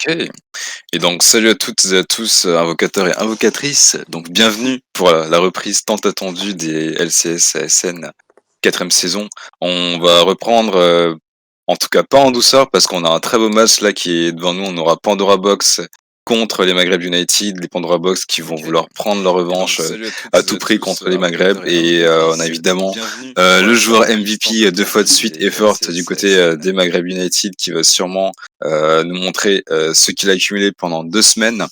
OK. Et donc salut à toutes et à tous, invocateurs et invocatrices. Donc bienvenue pour, la reprise tant attendue des LCS SN 4e saison. On va reprendre, en tout cas pas en douceur parce qu'on a un très beau match là qui est devant nous. On aura Pandora Box contre les Maghreb United, les Pandora Box qui vont OK. vouloir prendre leur Et donc revanche, salut à toutes à et tout à prix tous, contre les Maghreb invocateurs et et on a invocatrices. Donc évidemment, bienvenue pour, le la joueur reprise tant MVP 2 fois de attendue suite des effort du LCS côté, SN. des Maghreb United qui va sûrement, nous montrer, ce qu'il a accumulé pendant 2 semaines.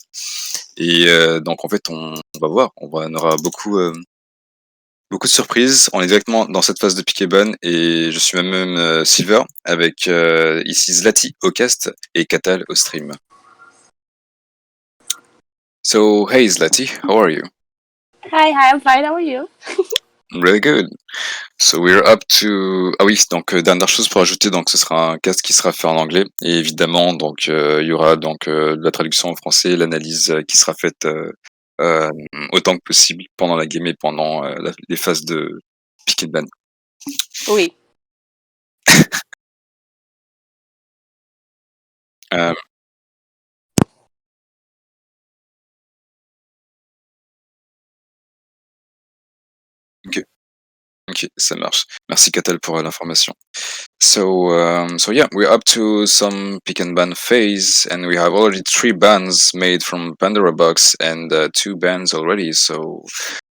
Et donc en fait, on va voir, on aura beaucoup de surprises. On est directement dans cette phase de pick and ban et je suis même Silver avec ici Zlati au cast et Katal au stream. So hey Zlati, how are you? Hi, I'm fine. How are you? Really good. So we're up to... Ah oui, donc dernière chose pour ajouter, donc ce sera un cast qui sera fait en anglais et évidemment donc il y aura donc de la traduction en français, l'analyse qui sera faite euh, autant que possible pendant la game et pendant les phases de pick and ban. Oui. Euh, ok, ok, ça marche. Merci Katel pour l'information. So yeah, we're up to some pick and ban phase, and we have already 3 bans made from Pandora Box and 2 bans already. So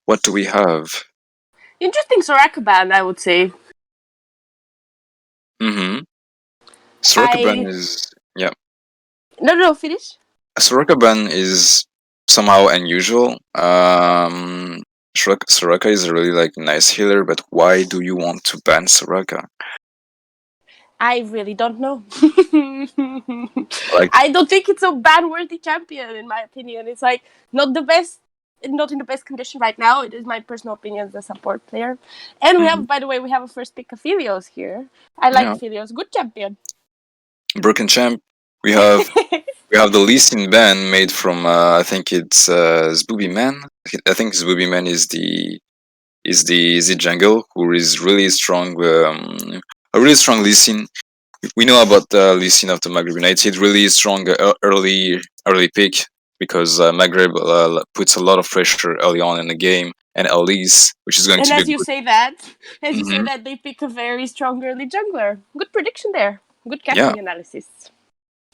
what do we have? Interesting Soraka ban, I would say. Mm-hmm. Soraka ban is No, finish. Soraka ban is somehow unusual. Soraka is a really nice healer, but why do you want to ban Soraka? I really don't know. Like, I don't think it's a ban-worthy champion, in my opinion. It's like not the best, not in the best condition right now. It is my personal opinion as a support player. And we have, by the way, we have a first pick of Helios here. I like Helios. Good champion. Broken champ. We have the Lee Sin ban made from I think it's Zbooby Man. I think Zbooby Man is the jungle who is really strong. A really strong Lee Sin. We know about Lee Sin of the Maghreb United. Really strong early pick because Maghreb puts a lot of pressure early on in the game, and Elise, which is going to be. And as you say that, they pick a very strong early jungler. Good prediction there. Good casting analysis.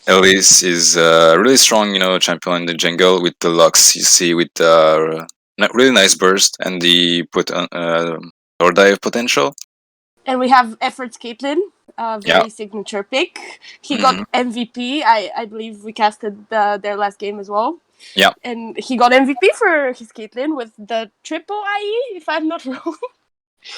Elise is really strong, champion in the jungle with the Lux you see with really nice burst and the or dive potential. And we have Efforts Caitlyn, very signature pick. He got MVP. I believe we casted their last game as well. Yeah. And he got MVP for his Caitlyn with the triple IE, if I'm not wrong.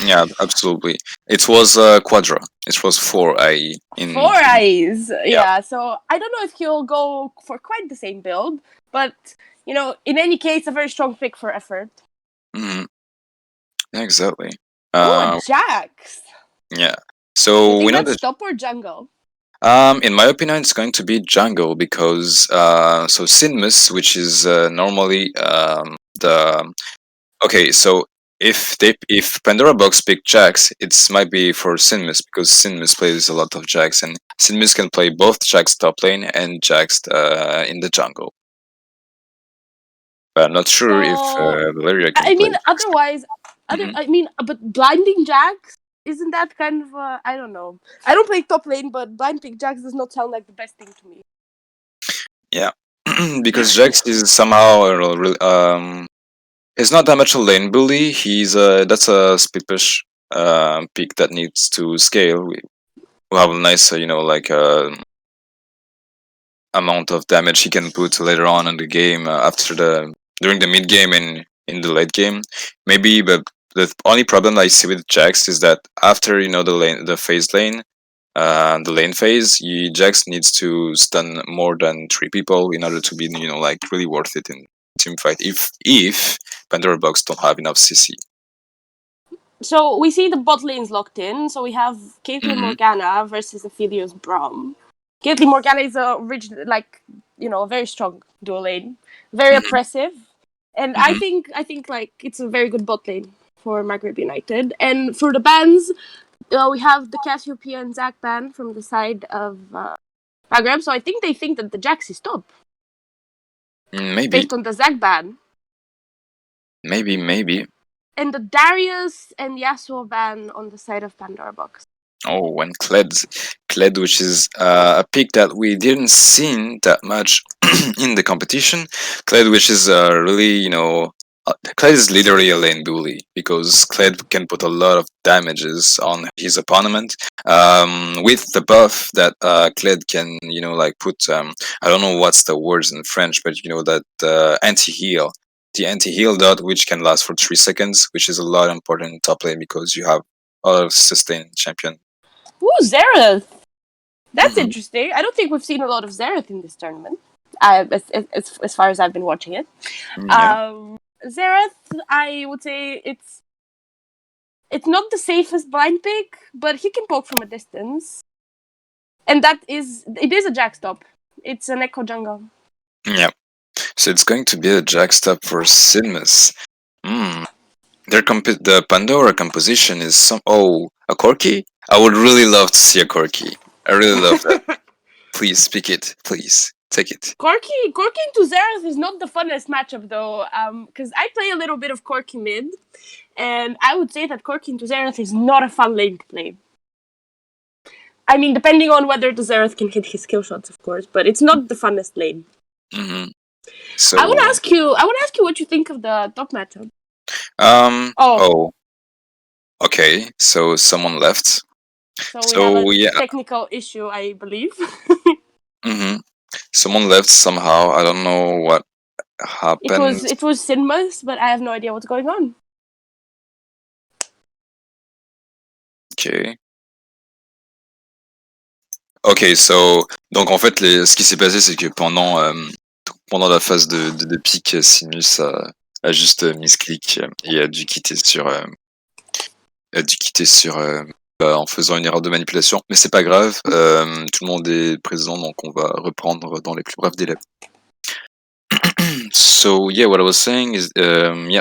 Yeah, absolutely. It was Quadra. It was 4 IE. 4 IEs, yeah. So I don't know if he'll go for quite the same build, but in any case, a very strong pick for Effort. Mm-hmm. Yeah, exactly. Oh, Jax. Yeah. So we know that's top or jungle. In my opinion, it's going to be jungle because so Sinmus, which is normally the so if Pandora Box pick Jax, it might be for Sinmus because Sinmus plays a lot of Jax and Sinmus can play both Jax top lane and Jax in the jungle. But I'm not sure if Valeria can. I mean, otherwise, but blinding Jax. Isn't that kind of I don't know. I don't play top lane, but blind pick Jax does not sound like the best thing to me. Yeah, because Jax is somehow he's not that much a lane bully. He's that's a speed push pick that needs to scale. We have a nice amount of damage he can put later on in the game during the mid game and in the late game. Maybe, but the only problem I see with Jax is that after the phase lane, the lane phase, Jax needs to stun more than 3 people in order to be really worth it in team fight. If Pandora Box don't have enough CC. So we see the bot lane's locked in. So we have Caitlyn Morgana versus Aphelios Braum. Caitlyn Morgana is a very strong dual lane, very oppressive, and I think it's a very good bot lane for Maghreb United. And for the bans, we have the Cassiopeia and Zac ban from the side of Agrab, so I think they think that the Jax is top. Maybe. Based on the Zac ban. Maybe. And the Darius and Yasuo ban on the side of Pandora Box. Oh, and Kled, which is a pick that we didn't see that much in the competition. Kled, which is really, Kled is literally a lane bully because Kled can put a lot of damages on his opponent. With the buff that Kled can, put. I don't know what's the words in French, but that anti-heal. The anti-heal dot, which can last for 3 seconds, which is a lot important in top lane because you have a lot of sustained champion. Ooh, Xerath! That's interesting. I don't think we've seen a lot of Xerath in this tournament, as far as I've been watching it. Yeah. Xerath, I would say it's not the safest blind pick, but he can poke from a distance. And it is a Jax top. It's an Echo jungle. Yeah. So it's going to be a Jack stop for Sidmus. The Pandora composition is a Corki? I would really love to see a Corki. I really love that. Please speak it. Please take it. Corki into Xerath is not the funnest matchup though, because I play a little bit of Corki mid, and I would say that Corki into Xerath is not a fun lane to play. I mean, depending on whether the Xerath can hit his skill shots, of course, but it's not the funnest lane. Mm-hmm. So I want to ask you what you think of the top matchup. Okay, so someone left. So we have a technical issue, I believe. Someone left somehow. I don't know what happened. It was Sinmas, but I have no idea what's going on. Ok, so donc en fait ce qui s'est passé c'est que pendant la phase de pique, Sinus a juste misclick et a dû quitter en faisant une erreur de manipulation, mais c'est pas grave, tout le monde est présent donc on va reprendre dans les plus brefs délais. So yeah, what I was saying is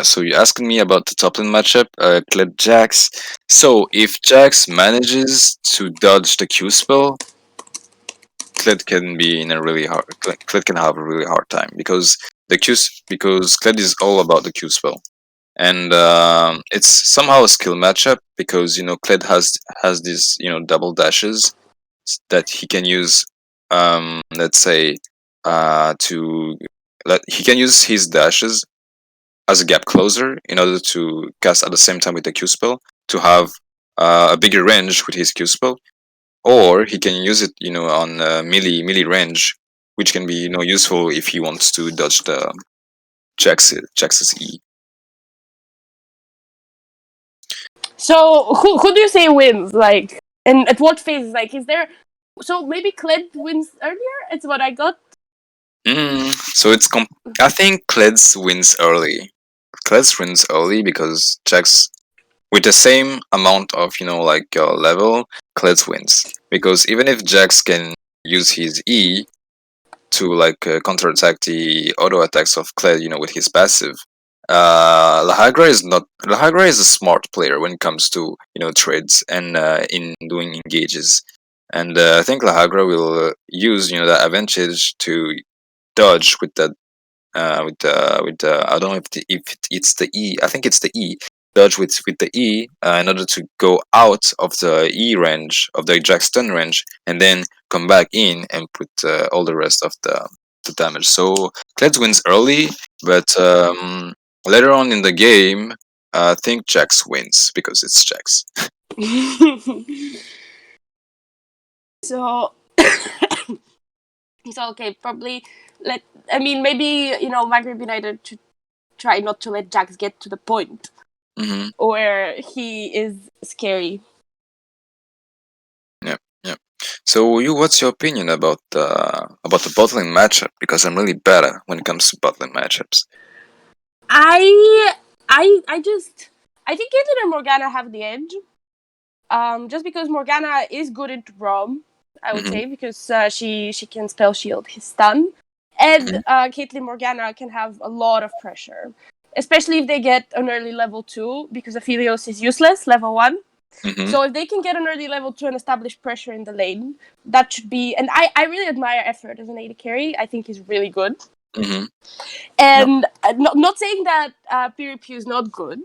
so you asked me about the top lane matchup, Kled Jax. So if Jax manages to dodge the Q spell, Kled can be in a really hard. Kled can have a really hard time because Kled is all about the Q spell, and it's somehow a skill matchup because Kled has these double dashes that he can use. Let's say he can use his dashes as a gap closer in order to cast at the same time with the Q spell to have a bigger range with his Q spell. Or he can use it, on melee range, which can be, useful if he wants to dodge the Jax's E. So who do you say wins? Like, and at what phase? Like, is there? So maybe Kled wins earlier. It's what I got. So I think Kled wins early. Kled wins early because Jax, with the same amount of level, Kled wins because even if Jax can use his E to counterattack the auto attacks of Kled, with his passive, Lahagra is a smart player when it comes to trades and in doing engages, and I think Lahagra will use that advantage to dodge with that with the I don't know if it's the E. I think it's the E. Dodge with the E in order to go out of the E range of the Jack stun range and then come back in and put all the rest of the damage. So Kled wins early, but later on in the game, I think Jax wins because it's Jax. So okay, probably maybe Maghreb United should try not to let Jax get to the point where he is scary. Yeah. So what's your opinion about the bottling matchup? Because I'm really bad when it comes to bottling matchups. I think Caitlyn and Morgana have the edge. Just because Morgana is good into Braum, I would say, because she can spell shield his stun, and Caitlyn Morgana can have a lot of pressure, especially if they get an early level 2, because Aphelios is useless level 1. Mm-hmm. So if they can get an early level 2 and establish pressure in the lane, that should be. And I really admire Effort as an AD carry. I think he's really good. Mm-hmm. And not saying that PvP is not good,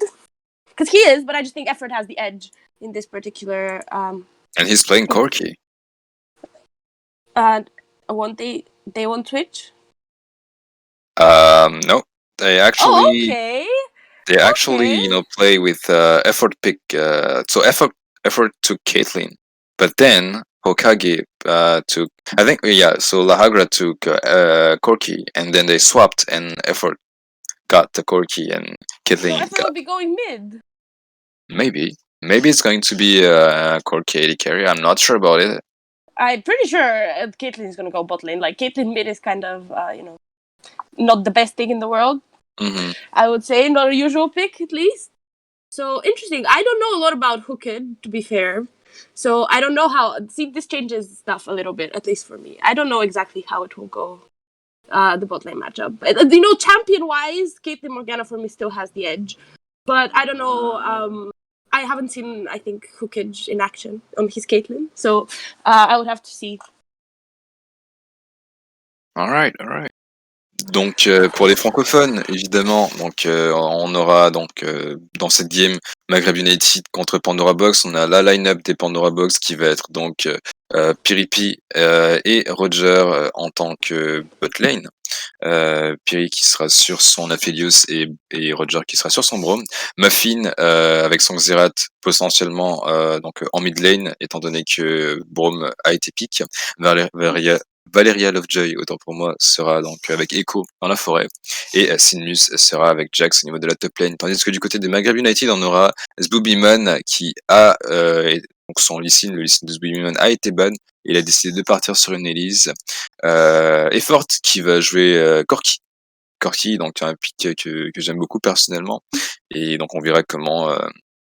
because he is, but I just think Effort has the edge in this particular. And he's playing Corki. Won't they on Twitch? No, they actually okay. play with effort pick. So effort took Caitlyn, but then Hokage took, I think, yeah. So Lahagra took Corki, and then they swapped, and effort got the Corki, and So Caitlyn Effort got, will be going mid. maybe it's going to be Corki AD carry. I'm not sure about it. I'm pretty sure Caitlyn is gonna go bot lane. Like Caitlyn mid is kind of not the best thing in the world. Mm-hmm. I would say not a usual pick at least. So interesting. I don't know a lot about Hooked, to be fair. So I don't know how. See, this changes stuff a little bit, at least for me. I don't know exactly how it will go. The bot lane matchup. Champion wise, Caitlyn Morgana for me still has the edge, but I don't know. I haven't seen, I think, Hookage in action on his Caitlyn, so I would have to see. All right. Donc pour les francophones, évidemment, donc on aura donc dans cette game Maghreb United contre Pandora Box, on a la line-up des Pandora Box qui va être donc Piripi et Roger en tant que bot lane. Piri qui sera sur son Aphelios et Roger qui sera sur son Braum. Muffin avec son Xerath potentiellement donc en mid lane étant donné que Braum a été pick. Valeria Lovejoy, autant pour moi, sera donc avec Echo dans la forêt. Et Sinmus sera avec Jax au niveau de la top lane. Tandis que du côté de Maghreb United, on aura Zboobyman qui a donc son Lee le Lee de Zboobyman a été ban. Il a décidé de partir sur une Elise. Effort qui va jouer Corki. Corki, donc un pick que j'aime beaucoup personnellement. Et donc on verra comment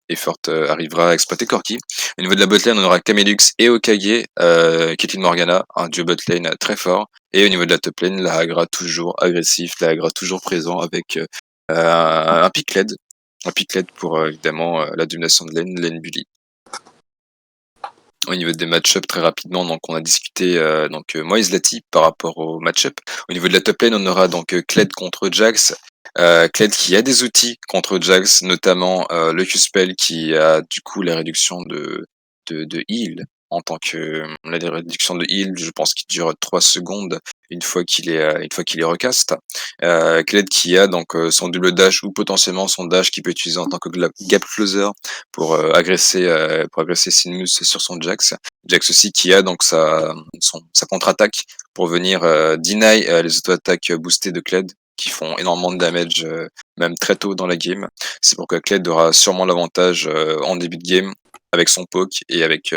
Effort arrivera à exploiter Corki. Au niveau de la botlane, on aura Camelux et Okage, Caitlyn Morgana, un duo botlane très fort. Et au niveau de la top lane, la Agra toujours agressif, la Agra toujours présent avec un pick LED. Un pick LED pour évidemment la domination de lane bully. Au niveau des match-up très rapidement, donc on a discuté Moïse Lati par rapport au match-up. Au niveau de la top lane, on aura donc Kled contre Jax. Kled qui a des outils contre Jax, notamment le Q-Spell qui a du coup la réduction de heal en tant que la réduction de heal, je pense qu'il dure 3 secondes une fois qu'il est recast. Kled qui a donc son double dash ou potentiellement son dash qu'il peut utiliser en tant que gap closer pour agresser Sinmus sur son Jax. Jax aussi qui a donc sa contre-attaque pour venir deny les auto-attaques boostées de Kled qui font énormément de damage même très tôt dans la game. C'est pourquoi Kled aura sûrement l'avantage en début de game avec son poke et avec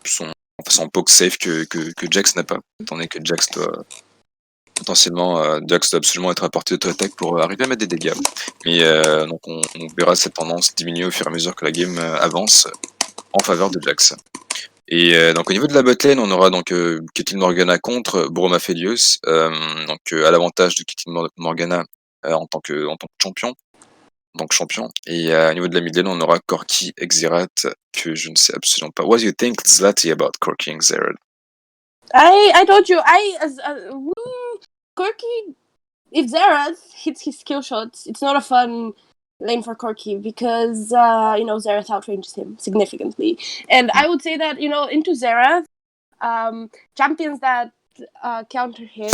son poke safe que Jax n'a pas, étant donné que Jax doit absolument être à portée d'auto-attaque pour arriver à mettre des dégâts. Mais donc on verra cette tendance diminuer au fur et à mesure que la game avance en faveur de Jax. Et donc au niveau de la botlane, on aura donc Caitlyn Morgana contre Broma Felios, donc à l'avantage de Caitlyn Morgana en tant que champion. Et au niveau de la mid lane, on aura Corki et Xerath, que je ne sais absolument pas. What do you think, Zlati, about Corki and Xerath? I told you, Corki, if Xerath hits his skill shots, it's not a fun lane for Corki because Xerath outranges him significantly. And I would say that into Xerath, champions that counter him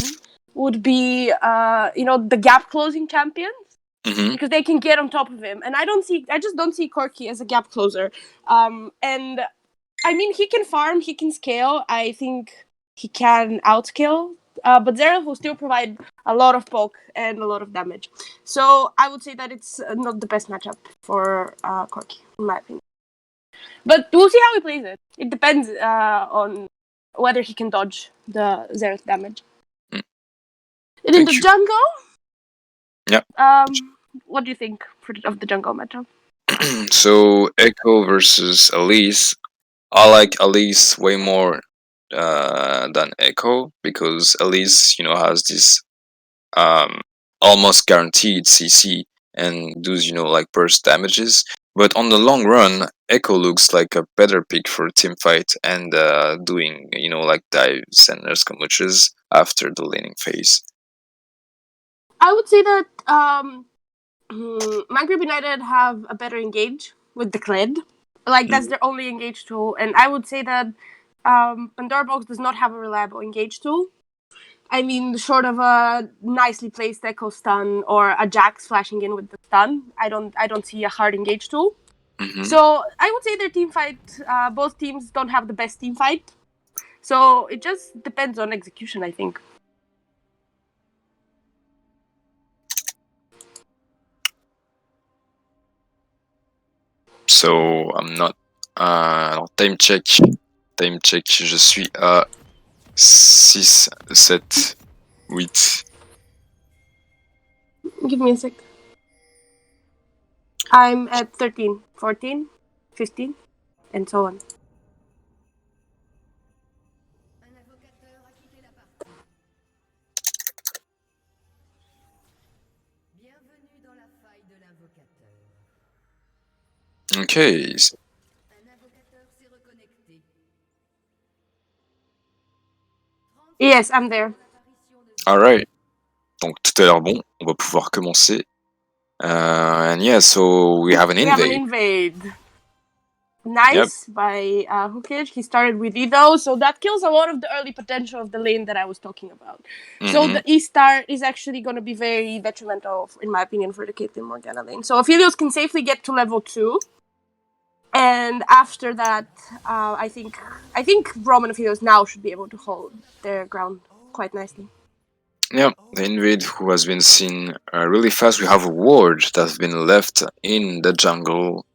would be the gap closing champions. Mm-hmm. Because they can get on top of him, and I just don't see Corki as a gap closer. And I mean, he can farm, he can scale. I think he can outscale, but Xerath will still provide a lot of poke and a lot of damage. So I would say that it's not the best matchup for Corki, in my opinion. But we'll see how he plays it. It depends on whether he can dodge the Xerath damage. Mm. And in the jungle, yeah. What do you think of the jungle matchup? So Echo versus Elise. I like Elise way more than Echo because Elise, has this almost guaranteed CC and does like burst damages, But on the long run, Echo looks like a better pick for team fight and doing, like dives and skirmishes after the laning phase. I would say that Maghreb United have a better engage with the Kled. Like, that's their only engage tool. And I would say that Pandora Box does not have a reliable engage tool. I mean, short of a nicely placed Echo stun or a Jax flashing in with the stun, I don't see a hard engage tool. Mm-hmm. So I would say their team fight, both teams don't have the best team fight. So it just depends on execution, I think. So I'm not. Alors, time check. Time check. Je suis à 6, 7, 8. Give me a sec. I'm at 13, 14, 15, and so on. Okay. Yes, I'm there. Alright. Donc tout a l'air bon. On va pouvoir commencer. And yeah, so we have an invade. We have an invade. Nice by Hukic. He started with Edo, so that kills a lot of the early potential of the lane that I was talking about. Mm-hmm. So the E-Star is actually going to be very detrimental, in my opinion, for the Caitlyn Morgana lane. So Aphelios can safely get to level 2. And after that, I think Roman Aphelios now should be able to hold their ground quite nicely. Yeah, the invade who has been seen really fast. We have a ward that's been left in the jungle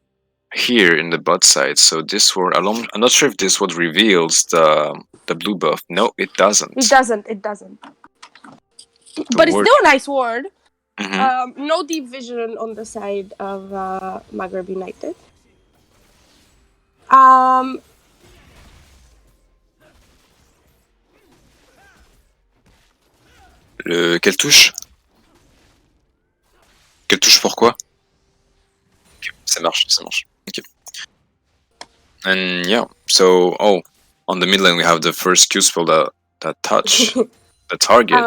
here in the bot side. So this ward, I'm not sure if this ward reveals the blue buff. No, it doesn't. It doesn't. But it's still a nice ward. Mm-hmm. No deep vision on the side of Maghreb United. Quelle touche? Quelle touche pourquoi? Okay, ça marche. Okay. And yeah, so on the mid lane we have the first Q spell that touch the target.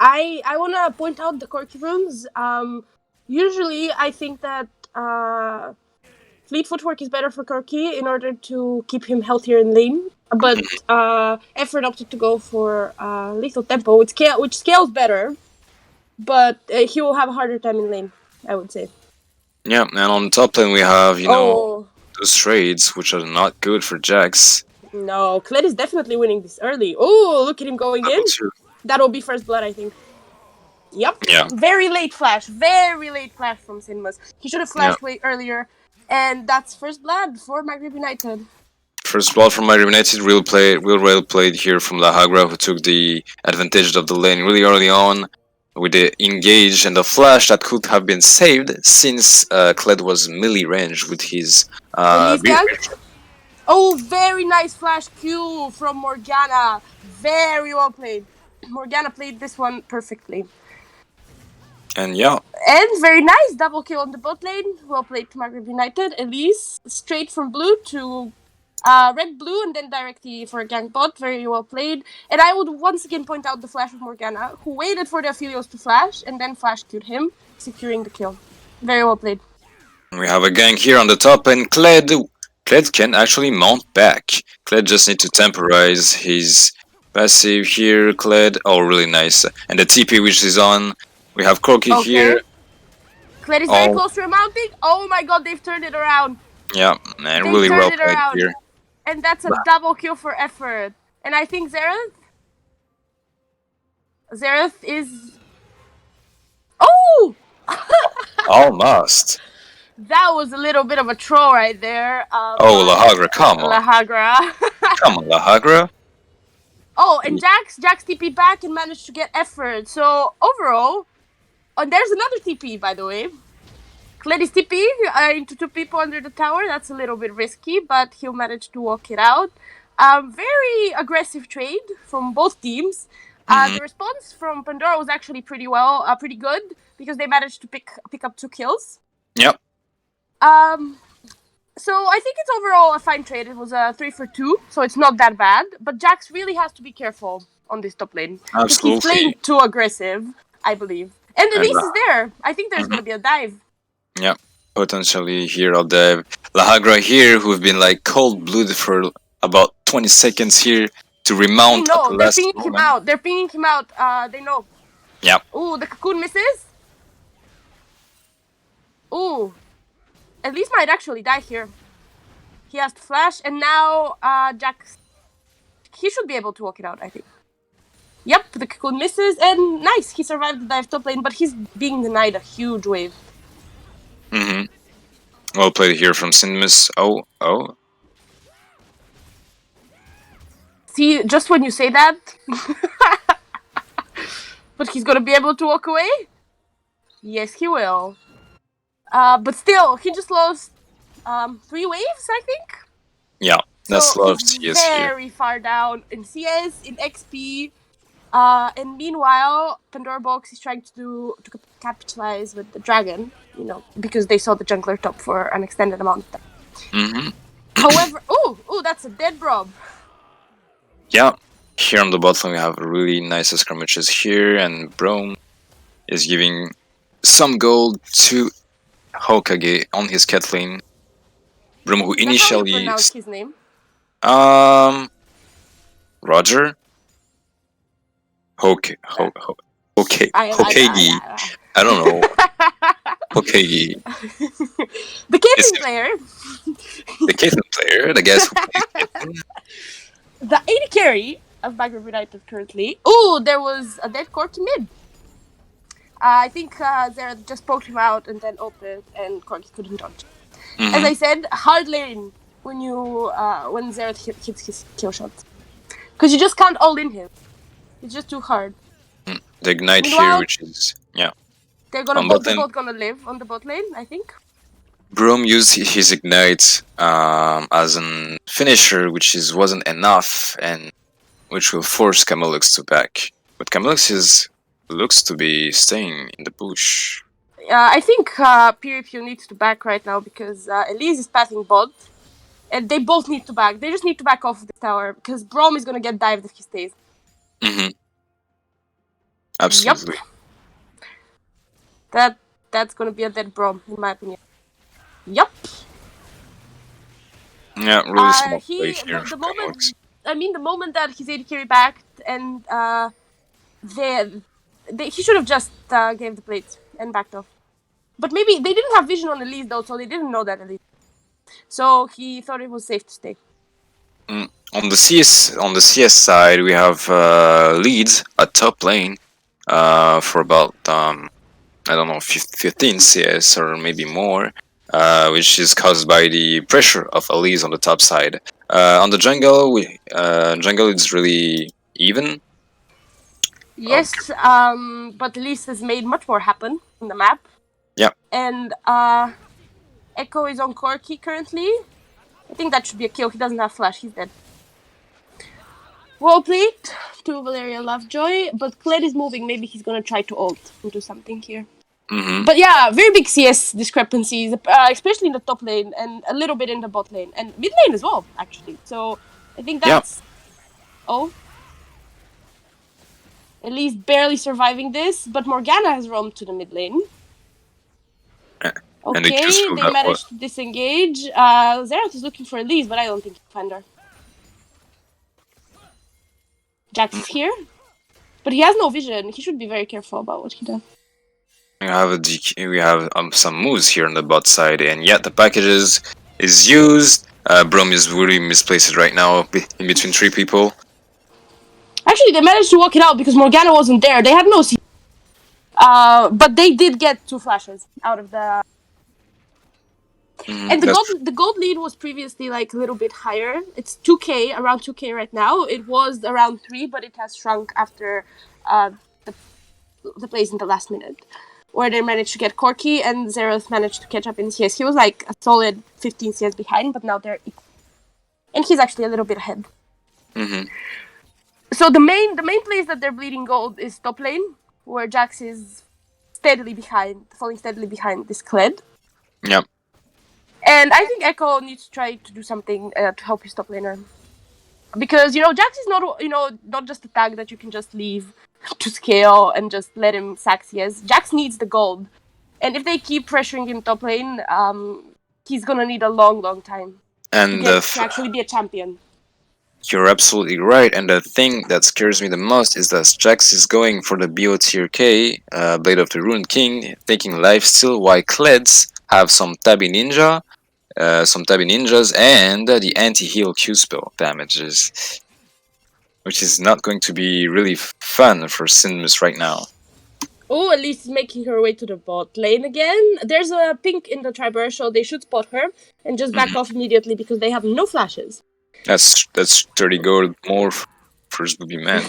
I wanna point out the Corki runes. Usually I think that Fleet Footwork is better for Corki in order to keep him healthier in lane. But Effort opted to go for Lethal Tempo, which scales better, but he will have a harder time in lane, I would say. Yeah, and on top lane we have, those trades, which are not good for Jax. No, Kled is definitely winning this early. Oh, look at him going in. That'll be first blood, I think. Yep. Yeah. Very late flash from Sinmas. He should have flashed way earlier. And that's first blood for Maghreb United. First blood from Maghreb United, real well played here from Lahagra, who took the advantage of the lane really early on with the engage and the flash that could have been saved since Kled was melee range with his Oh, very nice flash Q from Morgana. Very well played. Morgana played this one perfectly. And yeah. And very nice double kill on the bot lane. Well played to Maghreb United. Elise straight from blue to red blue and then directly for a gank bot. Very well played. And I would once again point out the flash of Morgana, who waited for the Aphelios to flash and then flash queued him, securing the kill. Very well played. We have a gank here on the top, and Kled can actually mount back. Kled just need to temporize his passive here. Kled, really nice. And the TP which is on. We have Corki here. Kled is very close to mounting. Oh my god, they've turned it around. Yeah, man, really well played here. And that's a double kill for Effort. And I think Xerath is... Oh! Almost. That was a little bit of a troll right there. Lahagra, come on. Lahagra. Come on, Lahagra. Oh, and Jax TP back and managed to get Effort. So, overall... And there's another TP, by the way. Kled is TP into 2 people under the tower. That's a little bit risky, but he'll manage to walk it out. Very aggressive trade from both teams. The response from Pandora was actually pretty good, because they managed to pick up 2 kills. Yep. So I think it's overall a fine trade. It was a 3 for 2, so it's not that bad. But Jax really has to be careful on this top lane because he's playing Absolutely. too aggressive, I believe. And And Elise is there. I think there's mhm, gonna be a dive. yeah, potentially hero dive. Lahagra here, who've been like cold blooded for about 20 seconds here to They remount at know. the They're last pinging him moment. out. They're pinging him out. They know. Yeah. Ooh, the cocoon misses. Ooh, Elise might actually die here. He has to flash, and now Jax. He should be able to walk it out, I think. Yep, the cocoon misses, and nice. He survived the dive top lane, but he's being denied a huge wave. Mm-hmm. Well played here from Sinmus. Oh. See, just when you say that, but he's gonna be able to walk away? Yes, he will. But still, he just lost 3 waves, I think. Yeah, that's a So lot of he's CS here. very far down in CS, in XP. And meanwhile, Pandora Box is trying to capitalize with the dragon, because they saw the jungler top for an extended amount of time. Mm-hmm. However, ooh, that's a dead Brom. Yeah, here on the bottom we have really nice skirmishes here, and Brome is giving some gold to Hokage on his cat lane. Brome, who Is that how you initially pronounce his name? um Roger Uh, Hokage. I don't know. Hokage. The It's Caitlyn player. the Caitlyn player, the guys who plays Caitlyn. The AD carry of Bagger United currently. Ooh, there was a dead Corki mid. I think Zera just poked him out and then opened, and Corki couldn't dodge. Mm-hmm. As I said, hard lane when Zera hits his kill shot, because you just can't all in him. It's just too hard. The ignite here, Meanwhile, which is they're on both bot lane. gonna live on the bot lane, I think. Brome used his ignite as an finisher, which wasn't enough, and which will force Camillux to back. But Camillux looks to be staying in the bush. I think PvP needs to back right now because Elise is passing bot, and they both need to back. They just need to back off the tower because Brom is gonna get dived if he stays. Mm-hmm. Absolutely. Yep. That's gonna be a dead Brom, in my opinion. Yep. Yeah, really small play He here the from moment Camillux. the moment that his AD carry backed and he should have just gave the plate and backed off. But maybe they didn't have vision on Elise though, so they didn't know that Elise. So he thought it was safe to stay. On the CS side, we have leads at top lane for about I don't know 15 CS or maybe more, which is caused by the pressure of Elise on the top side. On the jungle, jungle is really even. Yes, but Elise has made much more happen on the map. Yeah. And Echo is on Corki currently. I think that should be a kill. He doesn't have flash. He's dead. Well played to Valeria Lovejoy, but Kled is moving. Maybe he's gonna try to ult and do something here. Mm-hmm. But yeah, very big CS discrepancies, especially in the top lane and a little bit in the bot lane and mid lane as well, actually. So I think that's at least barely surviving this. But Morgana has roamed to the mid lane. And they choose Okay, they managed to disengage. Xerath is looking for Elise, but I don't think he'll find her. Jax is here, but he has no vision. He should be very careful about what he does. We have a DK, we have some moves here on the bot side, and yet the packages is used. Brom is really misplaced right now in between 3 people. Actually, they managed to walk it out because Morgana wasn't there. They had no C. But they did get 2 flashes out of the. And the gold lead was previously like a little bit higher. It's 2k, around 2k right now. It was around 3, but it has shrunk after the plays in the last minute, where they managed to get Corki and Xerath managed to catch up in CS. He was like a solid 15 CS behind, but now they're equal. And he's actually a little bit ahead. Mm-hmm. So the main place that they're bleeding gold is top lane, where Jax is falling steadily behind this Kled. Yep. And I think Echo needs to try to do something to help his top laner. Because, Jax is not, not just a tag that you can just leave to scale and just let him sack CS. Jax needs the gold. And if they keep pressuring him top lane, he's gonna need a long, long time And to actually be a champion. you're absolutely right. And the thing that scares me the most is that Jax is going for the BOTRK, Blade of the Ruined King, taking lifesteal, while Kleds have some Tabby Ninjas, and the anti-heal Q spell damages, which is not going to be really fun for Sinmus right now. Oh, at least making her way to the bot lane again. There's a pink in the traversal. They should spot her and just back off immediately because they have no flashes. That's 30 gold more for Spoopy Man.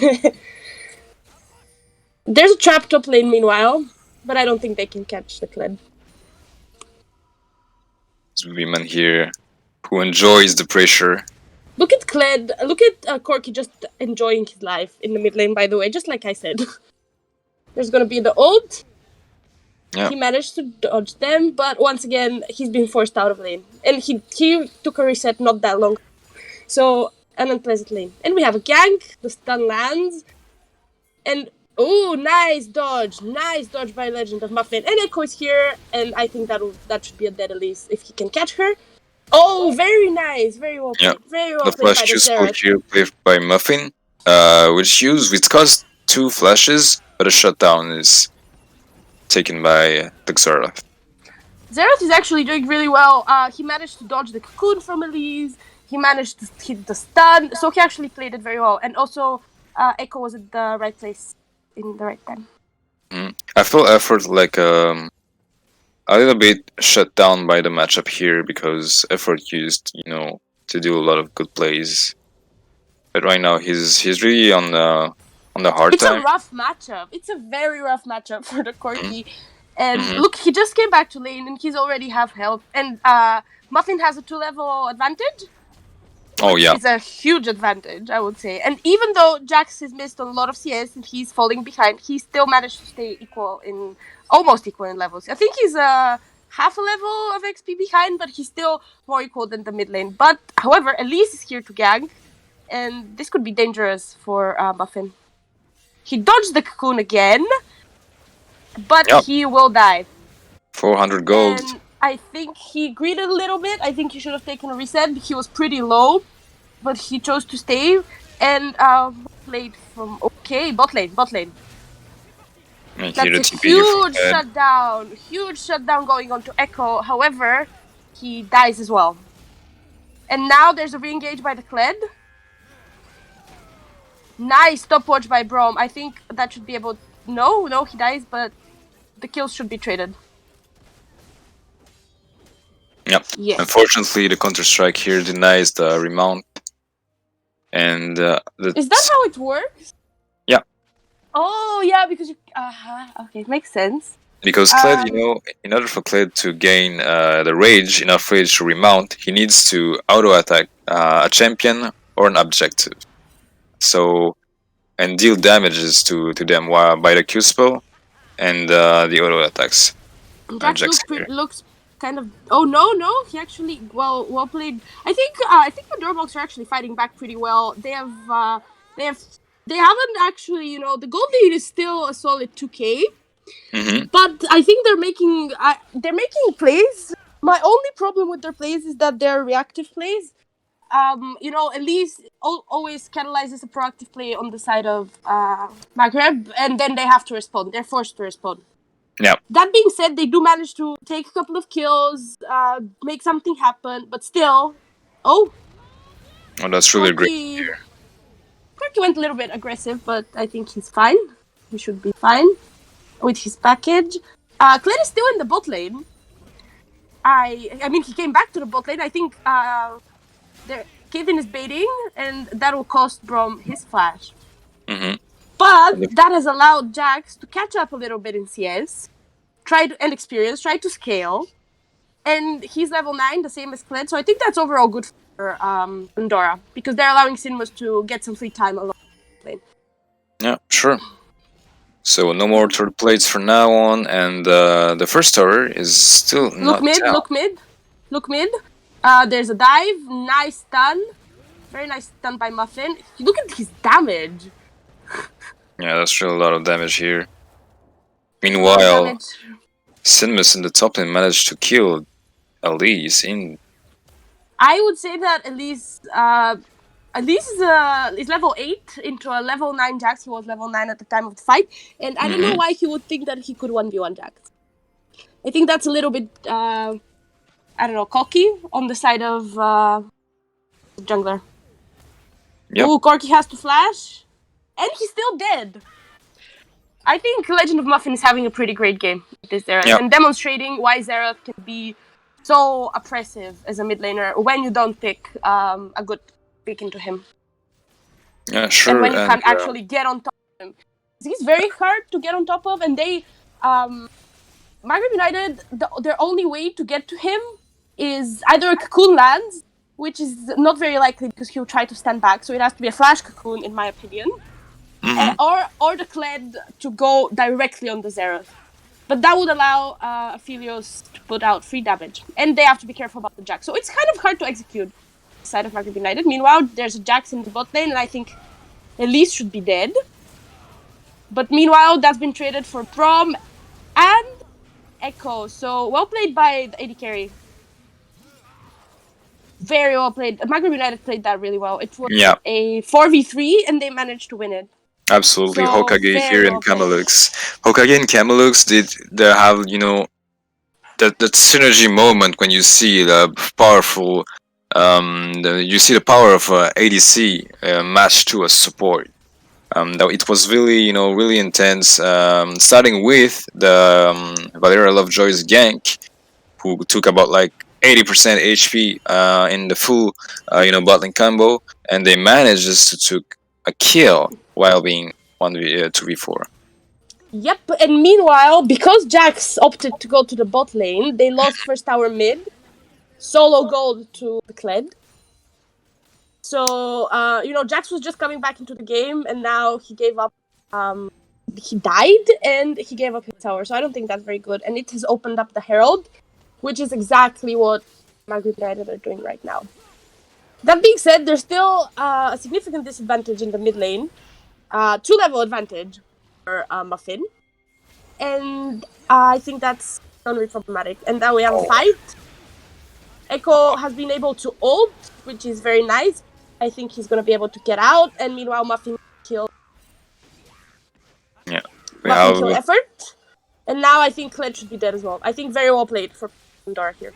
There's a trap top lane meanwhile, but I don't think they can catch the Kled. Spoopy Man here, who enjoys the pressure. Look at Kled. Look at Corky just enjoying his life in the mid lane, by the way, just like I said. There's gonna be the ult. Yeah. He managed to dodge them, but once again, he's been forced out of lane. And he took a reset not that long. So, an unpleasant lane. And we have a gank. The stun lands. And, oh, nice dodge. Nice dodge by Legend of Muffin. And Echo is here. And I think that should be a dead Elise if he can catch her. Oh, very nice. Very well played. Very well played by the Xerath. Here played by Muffin, which caused 2 flashes, but a shutdown is taken by the Xerath. Xerath is actually doing really well. He managed to dodge the cocoon from Elise. He managed to hit the stun. So he actually played it very well. And also, Echo was at the right place in the right time. I feel effort like a little bit shut down by the matchup here because effort used, to do a lot of good plays. But right now he's really on the hard time. It's a rough matchup. It's a very rough matchup for the Corky. And look, he just came back to lane and he's already half health. And Muffin has a 2-level advantage. Oh yeah. It's a huge advantage, I would say. And even though Jax has missed a lot of CS and he's falling behind, he still managed to stay almost equal in levels. I think he's half a level of XP behind, but he's still more equal than the mid lane. But however, Elise is here to gank, and this could be dangerous for Muffin. He dodged the cocoon again, but he will die. 400 gold. And I think he greeted a little bit. I think he should have taken a reset. He was pretty low, but he chose to stay and played from bot lane. That's a huge shutdown going on to Echo. However, he dies as well. And now there's a re-engage by the Kled. Nice stopwatch by Braum. I think that should be able... No, he dies, but the kills should be traded. Yep. Yes. Unfortunately, the Counter-Strike here denies the remount. And is that how it works? Yeah. Oh, yeah, because you... okay, makes sense. Because Kled, in order for Kled to gain enough rage to remount, he needs to auto-attack a champion or an objective. So, and deal damages to them by the Q spell and the auto-attacks. Jax looks kind of... Oh, no, he actually... Well played. I think the Dormox are actually fighting back pretty well. They haven't actually, the gold lead is still a solid 2k. But I think they're making plays. My only problem with their plays is that they're reactive plays. Elise always catalyzes a proactive play on the side of Maghreb, and then they have to respond. They're forced to respond. Yeah. That being said, they do manage to take a couple of kills, make something happen, but still... Oh, that's really great. Corky went a little bit aggressive, but I think he's fine. He should be fine with his package. Kled is still in the bot lane. I mean, he came back to the bot lane. I think Kevin is baiting, and that will cost Braum his flash. But that has allowed Jax to catch up a little bit in CS, try to scale, and he's level 9, the same as Kled. So I think that's overall good for Pandora, because they're allowing Sinmus to get some free time along the lane. Yeah, sure. So no more third plates for now on, and the first tower is still not down. Look mid. look mid. There's a dive, nice stun. Very nice stun by Muffin. Look at his damage. Yeah, that's really a lot of damage here. A lot of Meanwhile, damage. Sinmus in the top lane managed to kill Elise in. I would say that Elise is level 8 into a level 9 Jax. He was level 9 at the time of the fight. And I don't know why he would think that he could 1v1 Jax. I think that's a little bit, I don't know, cocky on the side of jungler. Yep. Oh, Corki has to flash. And he's still dead. I think Legend of Muffin is having a pretty great game with this Xerath. Yep. And demonstrating why Xerath can be so oppressive as a mid laner when you don't pick a good pick into him. Yeah, sure. And when you can actually get on top of him. He's very hard to get on top of, and they... Maghreb United, their only way to get to him is either a cocoon lands, which is not very likely because he'll try to stand back, so it has to be a flash cocoon, in my opinion. Or the Kled to go directly on the Xerath. But that would allow Aphelios to put out free damage. And they have to be careful about the Jax. So it's kind of hard to execute side of Maghreb United. Meanwhile, there's a Jax in the bot lane, and I think Elise should be dead. But meanwhile, that's been traded for Prom and Echo. So well played by the AD carry. Very well played. Maghreb United played that really well. It was a 4v3 and they managed to win it. Absolutely. So Hokage here well and Camelux. Hokage and Camelux they have, you know, that synergy moment when you see the powerful you see the power of ADC matched to a support. That it was really, you know, really intense. Starting with the Valera Lovejoy's gank, who took about like 80% HP in the full, you know, bottling combo, and they managed just to took a kill while being 2v4. Yep, and meanwhile, because Jax opted to go to the bot lane, they lost first tower mid, solo gold to the Kled. So, you know, Jax was just coming back into the game, and now he gave up, he died, and he gave up his tower, so I don't think that's very good. And it has opened up the Herald, which is exactly what Maghreb United are doing right now. That being said, there's still a significant disadvantage in the mid lane, 2-level advantage for Muffin, and I think that's very problematic. And now we have a fight. Echo has been able to ult, which is very nice. I think he's going to be able to get out, and meanwhile Muffin killed. Yeah, Muffin killed effort, and now I think Kled should be dead as well. I think very well played for Pandora here.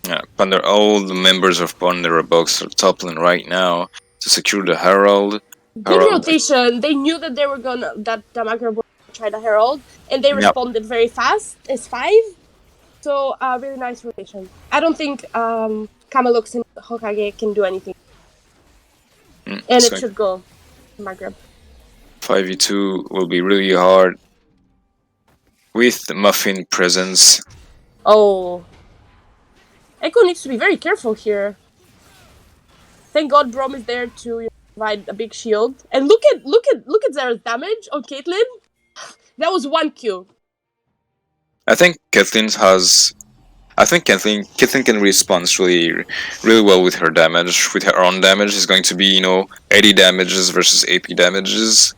Yeah, Pandora, all the members of Pandora Box are toppling right now to secure the Herald. Good rotation. They knew that they were gonna the Maghreb would try the Herald, and they responded very fast as 5. So really nice rotation. I don't think Camelux and Hokage can do anything. And it should go Maghreb. 5v2 will be really hard with the Muffin presence. Oh. Echo needs to be very careful here. Thank God Brom is there to provide a big shield. And look at Xerath's damage on Caitlyn. That was 1 Q. I think Caitlyn can respond really well with her damage. With her own damage, it's going to be, you know, 80 damages versus AP damages.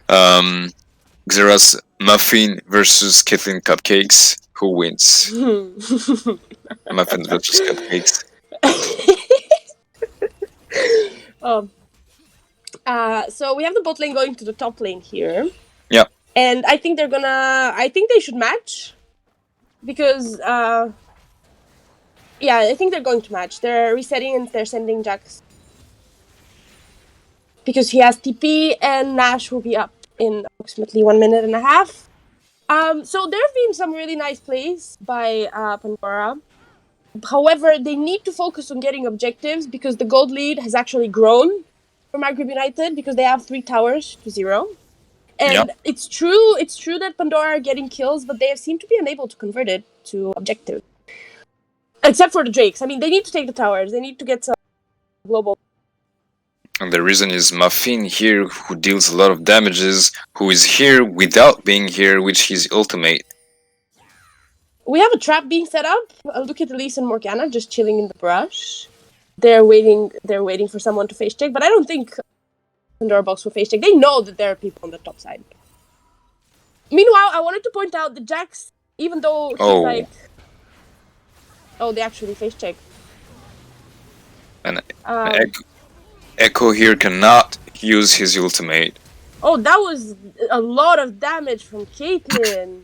Xerath's Muffin versus Caitlyn Cupcakes. Who wins? Muffin versus Cupcakes. So we have the bot lane going to the top lane here. Yeah. And I think they should match. Because, I think they're going to match. They're resetting and they're sending Jax. Because he has TP and Nash will be up in approximately 1.5 minutes. So there have been some really nice plays by Pandora. However, they need to focus on getting objectives because the gold lead has actually grown for Maghreb United because they have 3 towers to 0. And it's true that Pandora are getting kills, but they seem to be unable to convert it to objective. Except for the Drakes. I mean, they need to take the towers. They need to get some global. And the reason is Muffin here, who deals a lot of damages, who is here without being here with his ultimate. We have a trap being set up. Look at Elise and Morgana just chilling in the brush. They're waiting for someone to face check, but I don't think Pandora Box will face check. They know that there are people on the top side. Meanwhile, I wanted to point out that Jax, even though he's like... Oh, they actually face check. And Echo here cannot use his ultimate. Oh, that was a lot of damage from Caitlyn.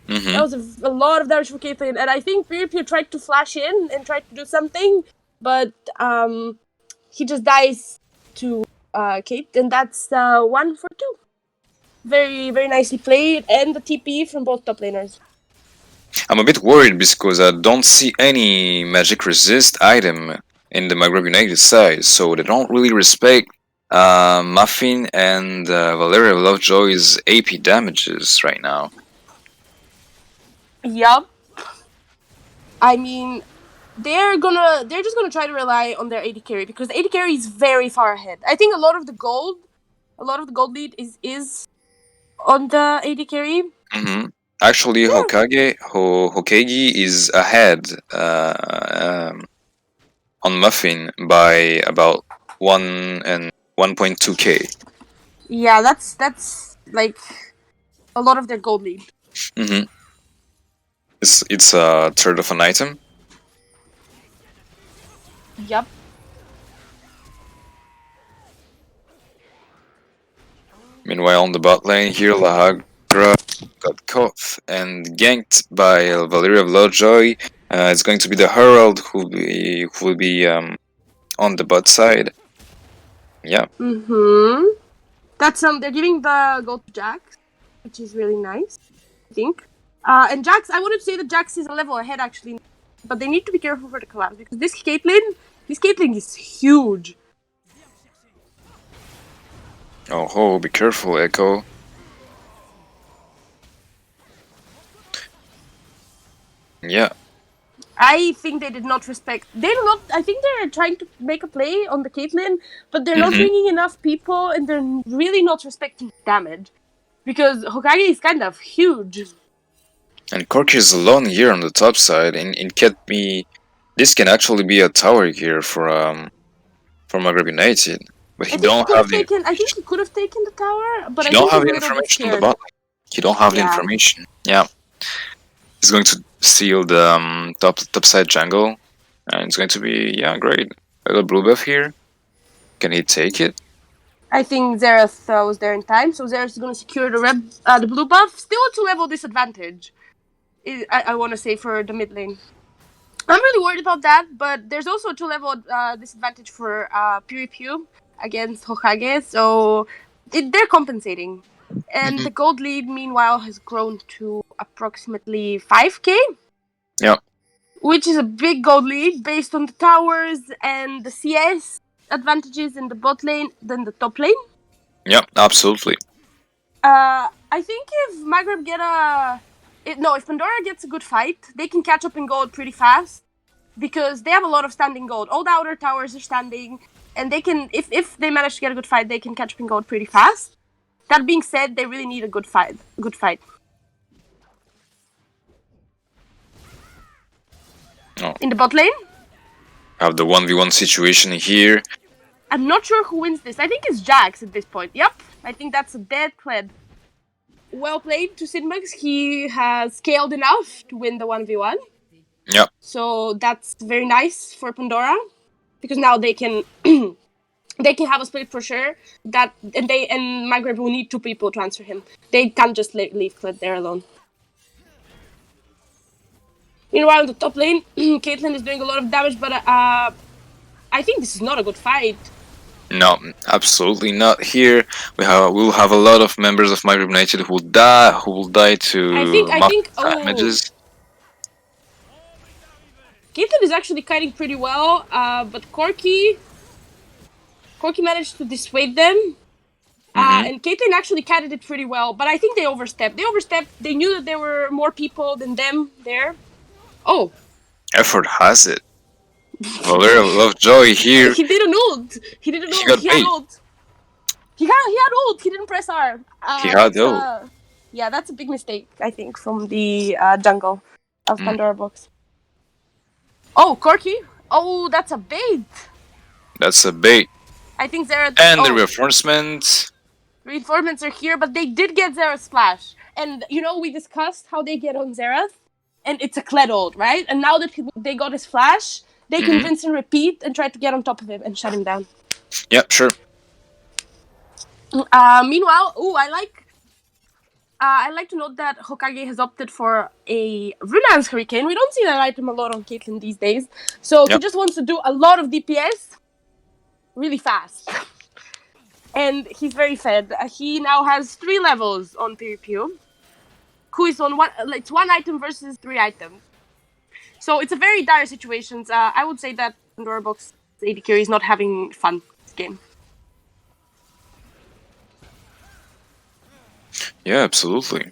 That was a lot of damage from Caitlyn. And I think Pew tried to flash in and tried to do something, but he just dies to Kate, and that's 1 for 2. Very, very nicely played, and the TP from both top laners. I'm a bit worried because I don't see any magic resist item in the Maghreb United side, so they don't really respect Muffin and Valeria Lovejoy's AP damages right now. Yup. I mean, they're just gonna try to rely on their AD carry because the AD carry is very far ahead. I think a lot of the gold lead is on the AD carry. Actually, yeah. Hokage is ahead on Muffin by about 1.2k. Yeah, that's like a lot of their gold lead. It's a third of an item. Yup. Meanwhile, on the bot lane here, Lahagra got caught and ganked by Valeria Lovejoy. It's going to be the Herald who will be on the bot side. Yeah. That's they're giving the gold to Jax, which is really nice, I think. And Jax, I wouldn't say that Jax is a level ahead actually, but they need to be careful for the collapse because this Caitlyn is huge. Oh, be careful, Echo. Yeah. I think they did not respect. I think they're trying to make a play on the Caitlyn, but they're not bringing enough people, and they're really not respecting damage because Hokage is kind of huge. And Corki is alone here on the top side, and it can be. This can actually be a tower here for Maghreb United, but he don't have the. I think he could have taken the tower, but he I don't think have he's the a little bit information on scared. the bot. He don't have the information. Yeah, he's going to steal the top side jungle, and it's going to be great. A little blue buff here. Can he take it? I think Xerath was there in time, so Xerath is going to secure the blue buff. Still a 2-level disadvantage, I want to say, for the mid lane. I'm really worried about that, but there's also a 2-level disadvantage for Pew against Hokage, so they're compensating. And the gold lead, meanwhile, has grown to approximately 5k. Yeah. Which is a big gold lead based on the towers and the CS advantages in the bot lane than the top lane. Yeah, absolutely. I think if Maghreb if Pandora gets a good fight, they can catch up in gold pretty fast because they have a lot of standing gold. All the outer towers are standing, and they can, if they manage to get a good fight, they can catch up in gold pretty fast. That being said, they really need a good fight. Oh. In the bot lane, have the 1v1 situation here. I'm not sure who wins this. I think it's Jax at this point. Yep, I think that's a dead cled. Well played to Sidmax. He has scaled enough to win the 1v1. Yep. So that's very nice for Pandora because now they can they can have a split for sure. And Maghreb will need 2 people to answer him. They can't just leave Cled there alone. Meanwhile, in the top lane, Caitlyn is doing a lot of damage, but I think this is not a good fight. No, absolutely not. Here we'll have a lot of members of Maghreb United who will die to damages. Caitlyn is actually kiting pretty well, but Corki managed to dissuade them. And Caitlyn actually kited it pretty well, but I think they overstepped. They knew that there were more people than them there. Oh. Effort has it. Valeria Lovejoy here. He didn't ult. He had ult. He had ult. He didn't press R. He had ult. Yeah, that's a big mistake, I think, from the jungle. of Pandora box. Oh, Corky. Oh, that's a bait. That's a bait. I think Zerath. And the reinforcements. Reinforcements are here, but they did get Zerath splash. And you know, we discussed how they get on Zerath, and it's a Kled ult, right? And now that they got his flash, they can rinse and repeat and try to get on top of him and shut him down. Yep, sure. Meanwhile, I like to note that Hokage has opted for a Runan's Hurricane. We don't see that item a lot on Caitlyn these days. So he just wants to do a lot of DPS really fast. And he's very fed. He now has 3 levels on PvP. Who is on it's 1 item versus 3 items. So it's a very dire situation. I would say that Pandora Box AD carry is not having fun this game. Yeah, absolutely.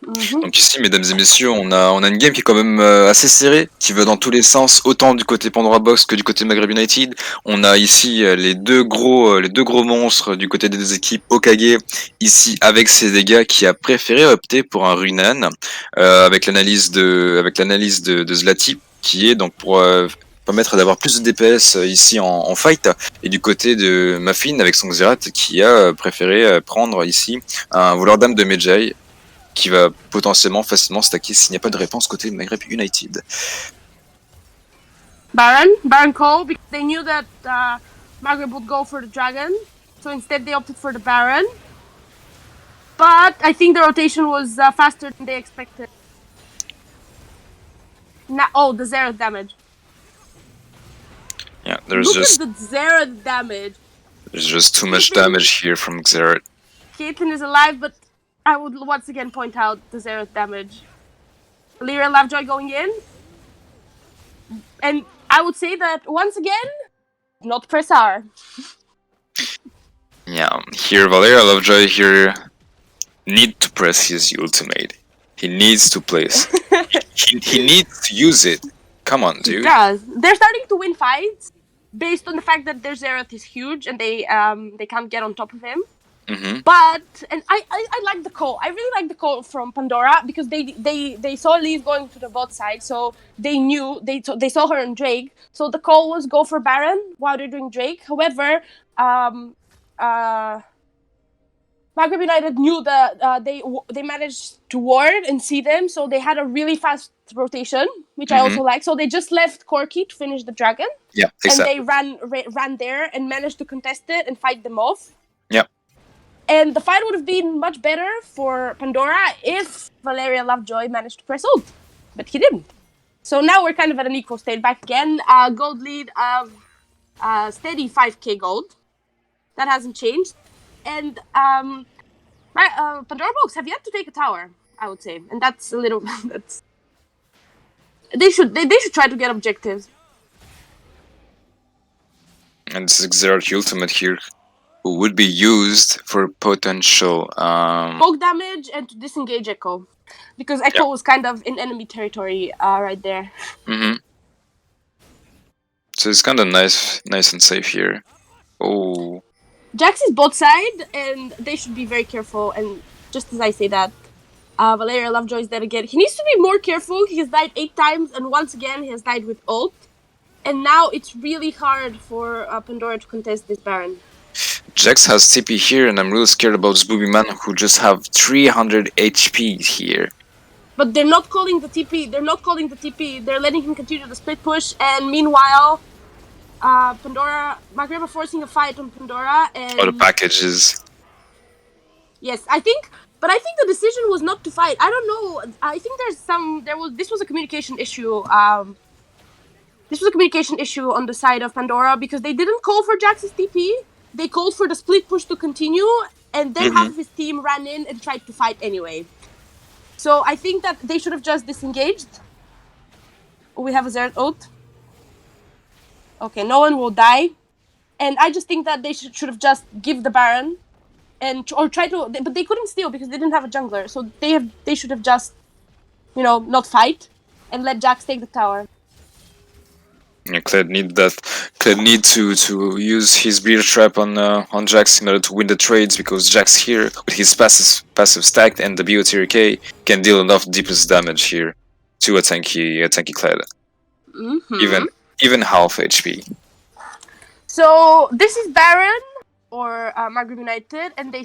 Donc ici, mesdames et messieurs, on a une game qui est quand même assez serrée, qui va dans tous les sens, autant du côté Pandora Box que du côté Maghreb United. On a ici les deux gros monstres du côté des 2 équipes. Hokage, ici avec ses dégâts, qui a préféré opter pour un Runan, avec l'analyse de Zlati, qui est donc pour permettre d'avoir plus de DPS ici en fight, et du côté de Muffin avec son Xerath qui a préféré prendre ici un voleur d'âme de Medjay qui va potentiellement facilement stacker s'il n'y a pas de réponse côté Maghreb United. Baron call, because they knew that Maghreb would go for the dragon, so instead they opted for the Baron. But I think the rotation was faster than they expected. The Zerath damage. Yeah, Look at the Zerath damage. There's just too much damage here from Xerath. Caitlyn is alive, but I would once again point out the Zerath damage. Lyra Lovejoy going in. And I would say that once again, not press R. Yeah, here Valeria Lovejoy here need to press his ultimate. He needs to place. he needs to use it. Come on, dude. Yeah, they're starting to win fights based on the fact that their Zerath is huge and they can't get on top of him. But I like the call. I really like the call from Pandora because they saw Leaf going to the bot side, so they knew they saw her on Drake. So the call was go for Baron while they're doing Drake. However, Maghreb United knew that they managed to ward and see them, so they had a really fast rotation, which I also like. So they just left Corky to finish the dragon. Yeah, exactly. And they ran there and managed to contest it and fight them off. Yeah. And the fight would have been much better for Pandora if Valeria Lovejoy managed to press ult, but he didn't. So now we're kind of at an equal state back again. Gold lead of steady 5k gold. That hasn't changed. And Pandora Box have yet to take a tower, I would say, and that's a little. They should try to get objectives. And this is Xerath ultimate here, who would be used for potential poke damage and to disengage Echo, because Echo was kind of in enemy territory right there. So it's kind of nice and safe here. Oh. Jax is bot side, and they should be very careful. And just as I say that, Valeria Lovejoy is dead again. He needs to be more careful. He has died 8 times, and once again, he has died with ult. And now it's really hard for Pandora to contest this Baron. Jax has TP here, and I'm really scared about this Booby Man, who just have 300 HP here. But they're not calling the TP. They're letting him continue the split push, and meanwhile, Maghreb are forcing a fight on Pandora, and the packages. Yes, I think the decision was not to fight. I don't know. I think this was a communication issue. This was a communication issue on the side of Pandora because they didn't call for Jax's TP. They called for the split push to continue, and then half of his team ran in and tried to fight anyway. So I think that they should have just disengaged. We have a Zerath ult. Okay, no one will die. And I just think that they should have just give the Baron or try to, but they couldn't steal because they didn't have a jungler. So they should have just, not fight and let Jax take the tower. Yeah, Kled need to use his beer trap on Jax in order to win the trades, because Jax here with his passive stacked and the BOTRK can deal enough DPS damage here. to a tanky Kled. Mm-hmm. Even half HP. So this is Baron or Maghreb United, and they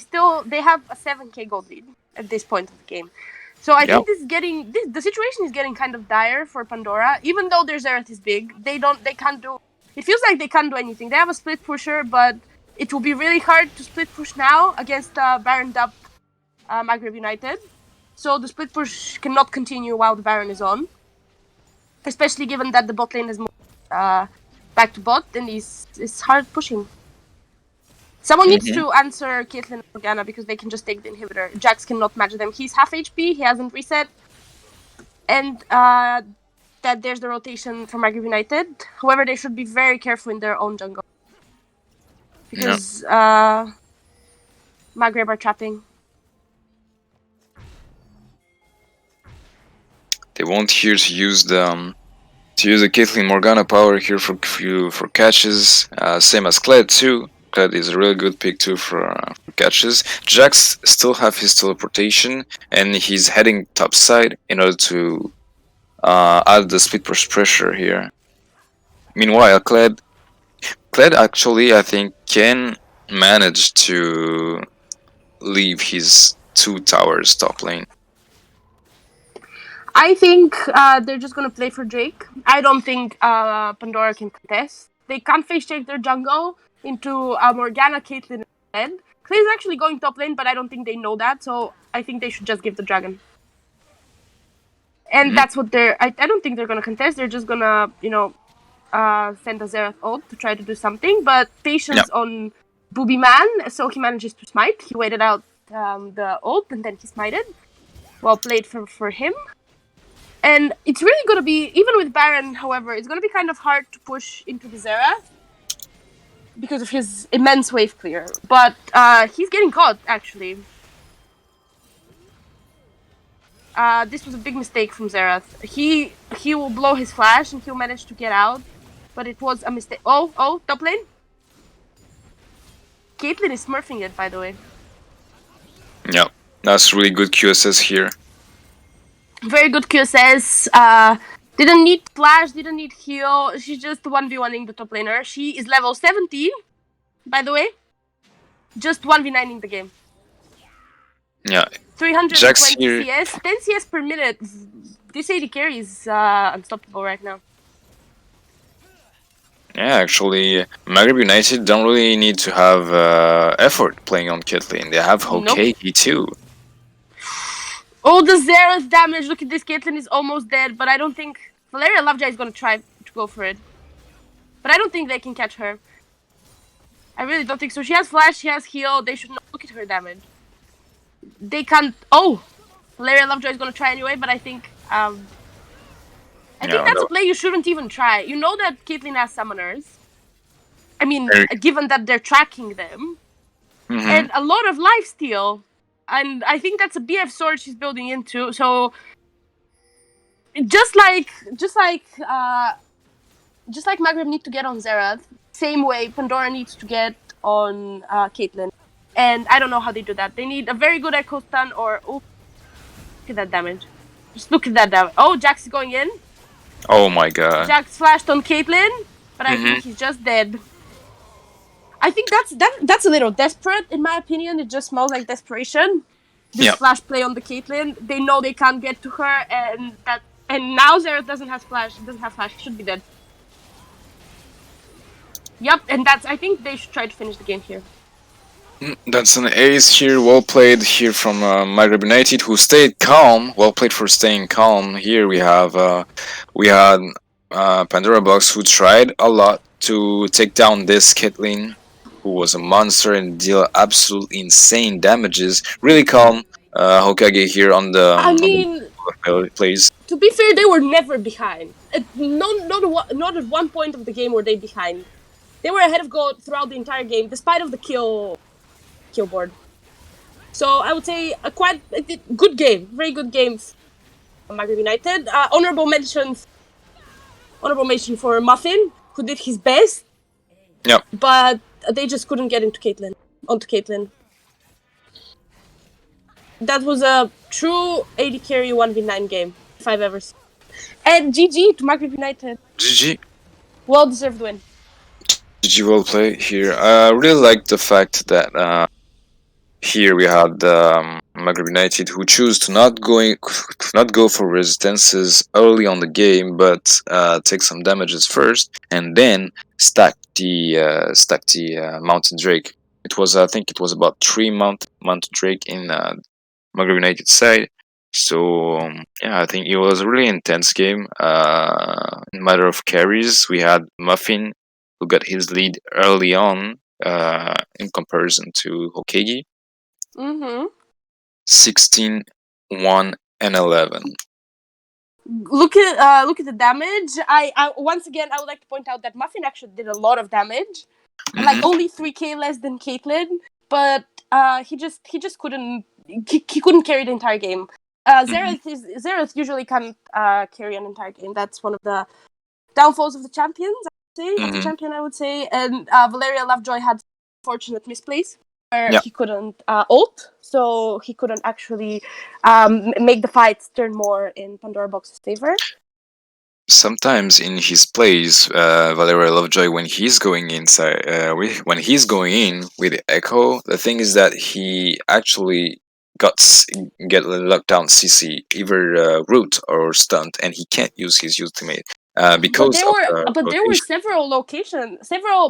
have a 7k gold lead at this point of the game. So I think the situation is getting kind of dire for Pandora. Even though their Xerath is big, they can't do. It feels like they can't do anything. They have a split pusher, but it will be really hard to split push now against Baroned up Maghreb United. So the split push cannot continue while the Baron is on, especially given that the bot lane has moved back to bot and is hard pushing. Someone needs to answer Caitlyn and Morgana because they can just take the inhibitor. Jax cannot match them. He's half HP, he hasn't reset. And that there's the rotation for Maghreb United. However, they should be very careful in their own jungle. Because Maghreb are trapping. They want here to use the Caitlyn Morgana power here for catches. Same as Kled too. Kled is a really good pick too for catches. Jax still have his teleportation and he's heading top side in order to add the split push pressure here. Meanwhile, Kled actually I think can manage to leave his 2 towers top lane. I think they're just gonna play for Drake. I don't think Pandora can contest. They can't face check their jungle into Morgana, Caitlyn, and Clay is actually going top lane, but I don't think they know that, so I think they should just give the dragon. And that's what they're... I don't think they're gonna contest. They're just gonna, send a Xerath ult to try to do something, but patience on Booby Man, so he manages to smite. He waited out the ult, and then he smited. Well played for him. And it's really going to be, even with Baron, however, it's going to be kind of hard to push into the Xerath because of his immense wave clear. But he's getting caught, actually. This was a big mistake from Xerath. He will blow his flash and he'll manage to get out, but it was a mistake. Oh, top lane. Caitlyn is smurfing it, by the way. Yeah, that's really good QSS here. Very good QSS. Didn't need flash, didn't need heal. She's just 1v1ing the top laner. She is level 17, by the way. Just 1v9ing the game. Yeah. 320 CS, 10 CS per minute. This AD carry is unstoppable right now. Yeah, actually, Maghreb United don't really need to have effort playing on Caitlyn. They have Hokage too. Oh, the Xerath damage. Look at this. Caitlyn is almost dead, but I don't think... Valeria Lovejoy is going to try to go for it. But I don't think they can catch her. I really don't think so. She has flash, she has heal. They should not look at her damage. They can't... Oh! Valeria Lovejoy is going to try anyway, but I think... I think that's a play you shouldn't even try. You know that Caitlyn has summoners. I mean, given that they're tracking them. And a lot of lifesteal. And I think that's a BF sword she's building into. So just like Maghreb need to get on Xerath, same way Pandora needs to get on Caitlyn. And I don't know how they do that. They need a very good echo stun or look at that damage. Just look at that damage. Oh, Jax is going in. Oh my god. Jax flashed on Caitlyn, but I think he's just dead. I think that's a little desperate, in my opinion. It just smells like desperation. This flash play on the Caitlyn. They know they can't get to her, and now Xerath doesn't have flash. Doesn't have flash. He should be dead. Yep, and I think they should try to finish the game here. That's an ace here. Well played here from Maghreb United, who stayed calm. Well played for staying calm. Here we had Pandora Box, who tried a lot to take down this Caitlyn, who was a monster and deal absolutely insane damages. Really calm. Hokage here on the. I mean, plays. To be fair, they were never behind. Not at one point of the game were they behind. They were ahead of goal throughout the entire game, despite of the kill board. So I would say a good game, very good game from Maghreb United. Honorable mention for Muffin, who did his best. Yep. But they just couldn't get onto Caitlyn. That was a true AD carry 1v9 game, if I've ever seen. And GG to Maghreb United. GG. Well deserved win. GG well play here. I really like the fact that here we had Maghreb United who choose to not go for resistances early on the game, but take some damages first and then stack the Mountain Drake. It was I think it was about 3 Mountain Drake in Maghreb United side. So yeah, I think it was a really intense game. In matter of carries, we had Muffin who got his lead early on in comparison to Hokage. 16, 1, and 11. Look at the damage. I once again I would like to point out that Muffin actually did a lot of damage. Like only 3k less than Caitlyn, but he just couldn't carry the entire game. Zerath usually can't carry an entire game. That's one of the downfalls of the champions, of the champion, I would say. And Valeria Lovejoy had fortunate misplays where he couldn't ult, so he couldn't actually make the fights turn more in Pandora Box's favor. Sometimes in his plays, Valeria Lovejoy, when he's going inside, when he's going in with Echo, the thing is that he actually get locked down CC, either root or stunt, and he can't use his ultimate. Because but there were several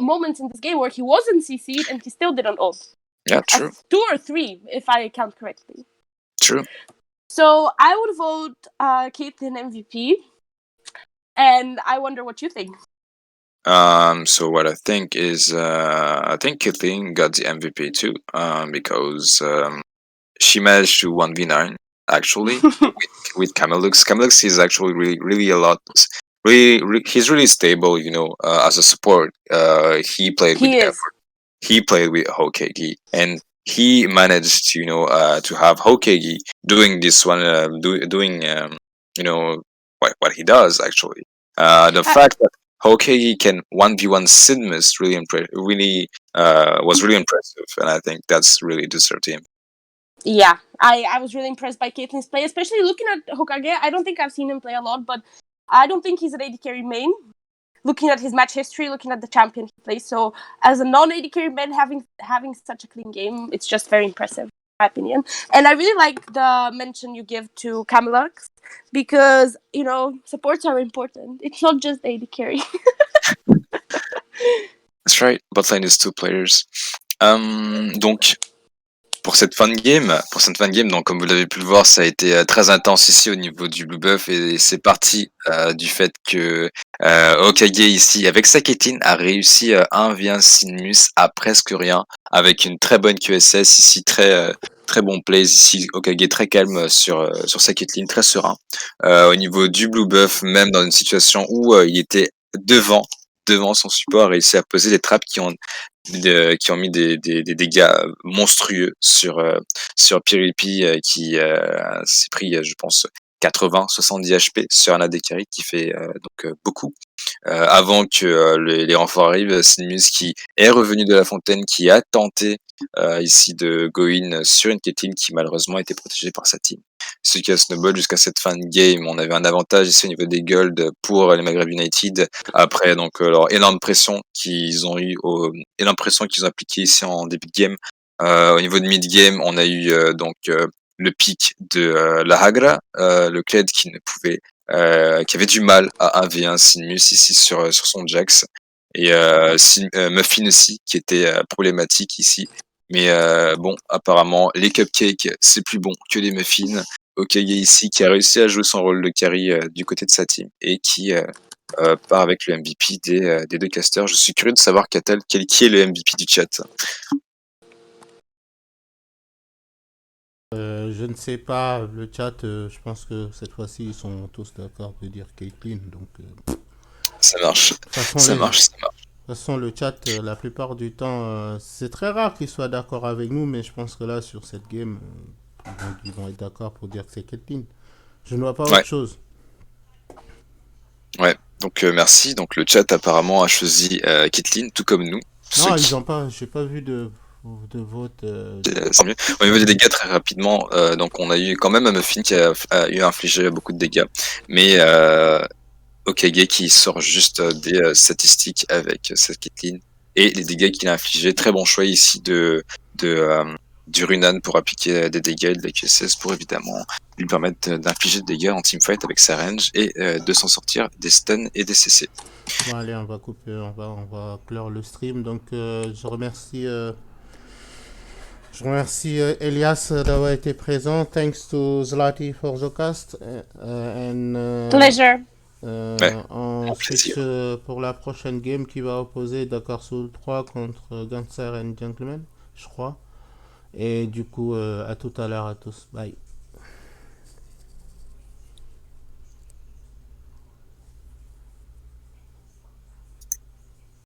moments in this game where he wasn't CC'd and he still didn't ult. Yeah, true. 2 or 3, if I count correctly. True. So I would vote Caitlyn MVP, and I wonder what you think. So what I think is, I think Caitlyn got the MVP too, because she managed to 1v9 actually with Camelux. Camelux is actually really a lot. He's really stable, as a support. He played with Hokage, and he managed to have Hokage doing this one, doing what he does actually. The fact that Hokage can 1v1 Sidmus was really impressive, and I think that's really deserved him. Yeah, I was really impressed by Caitlyn's play, especially looking at Hokage. I don't think I've seen him play a lot, but I don't think he's an AD carry main. Looking at his match history, looking at the champion he plays, so as a non-AD carry man having such a clean game, it's just very impressive, in my opinion. And I really like the mention you give to Camelux, because supports are important. It's not just AD carry. That's right. Botlane is 2 players. Donc pour cette fan game, donc comme vous l'avez pu le voir, ça a été très intense ici au niveau du Blue Buff, et c'est parti du fait que Hokage ici, avec sa Caitlyn, a réussi 1v1 Sinmus à presque rien, avec une très bonne QSS ici, très bon plays ici. Hokage très calme sur sa Caitlyn, très serein. Au niveau du Blue Buff, même dans une situation où il était devant son support, a réussi à poser des trappes qui ont mis des dégâts monstrueux sur Piripi, qui s'est pris, je pense, 80-70 HP sur un AD carry, qui fait donc beaucoup. Avant que les renforts arrivent, Sinmus qui est revenu de la fontaine, qui a tenté ici de go in sur une Caitlyn qui malheureusement était protégée par sa team. Ce qui a snowball jusqu'à cette fin de game. On avait un avantage ici au niveau des gold pour les Maghreb United, après donc leur énorme pression qu'ils ont appliquée ici en début de game. Au niveau de mid game, on a eu le pic de la Hagra, le Kled qui avait du mal à 1v1 Sinmus ici sur son Jax, et Muffin aussi qui était problématique ici. Mais bon, apparemment les cupcakes c'est plus bon que les muffins. Hokage ici qui a réussi à jouer son rôle de carry du côté de sa team, et qui part avec le MVP des 2 casters. Je suis curieux de savoir qui est le MVP du chat. Je ne sais pas, le chat, je pense que cette fois-ci ils sont tous d'accord de dire Caitlyn, donc ça marche. Ça marche. De toute façon, le chat, la plupart du temps, c'est très rare qu'ils soient d'accord avec nous, mais je pense que là, sur cette game, ils vont être d'accord pour dire que c'est Caitlyn. Je ne vois pas autre chose. Ouais, donc merci. Donc le chat apparemment a choisi Caitlyn, tout comme nous. Non, ils n'ont pas. J'ai pas vu de de vote. C'est mieux. Au niveau des dégâts, très rapidement, donc on a eu quand même un Muffin qui a eu infligé beaucoup de dégâts, mais Okage qui sort juste des statistiques avec cette Caitlyn et les dégâts qu'il a infligés. Très bon choix ici du Runan pour appliquer des dégâts et de la QSS pour évidemment lui permettre d'infliger des dégâts en teamfight avec sa range et de s'en sortir des stuns et des CC. Bon, allez, on va couper, on va clore le stream. Donc, je remercie Elias d'avoir été présent. Thanks to Zlati for the cast. Pleasure. Ouais, On switch plaisir. pour la prochaine game qui va opposer Dakar Soul 3 contre Ganser and Gentleman, je crois. Et du coup, à tout à l'heure à tous. Bye.